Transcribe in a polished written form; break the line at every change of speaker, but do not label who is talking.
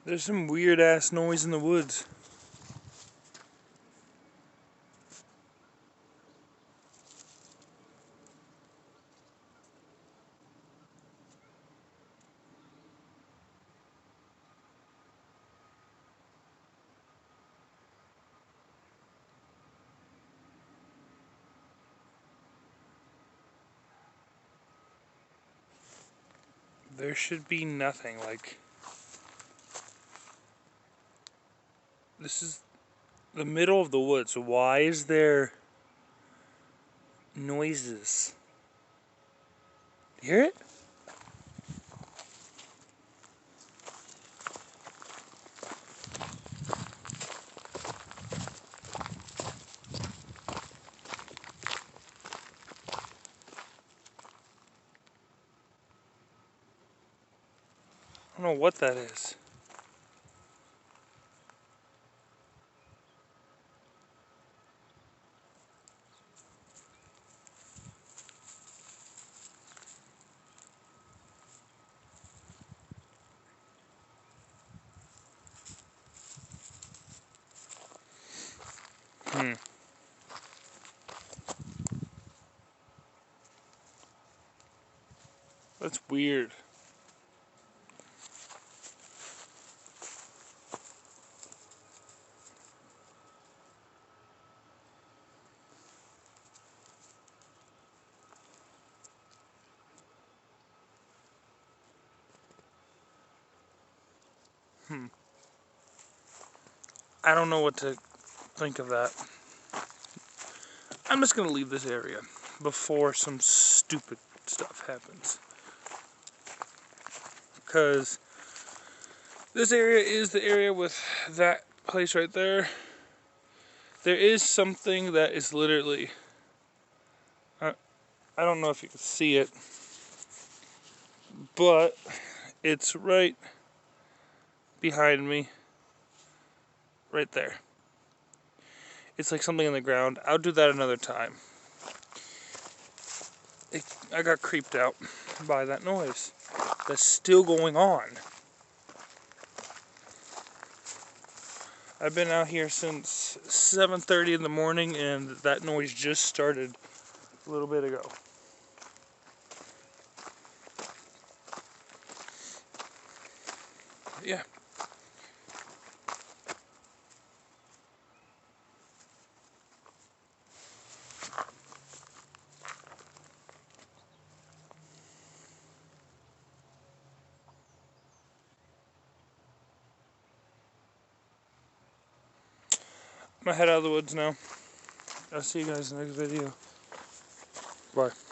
There's some weird ass noise in the woods. There should be nothing. Like, this is the middle of the woods. Why is there noises? You hear it? I don't know what that is. That's weird. I don't know what to think of that. I'm just gonna leave this area before some stupid stuff happens. Because this area is the area with that place right there. There is something that is literally, I don't know if you can see it, but it's right behind me, right there. It's like something in the ground. I'll do that another time. I got creeped out by that noise that's still going on. I've been out here since 7:30 in the morning and that noise just started a little bit ago. Yeah. I'm gonna head out of the woods now. I'll see you guys in the next video. Bye.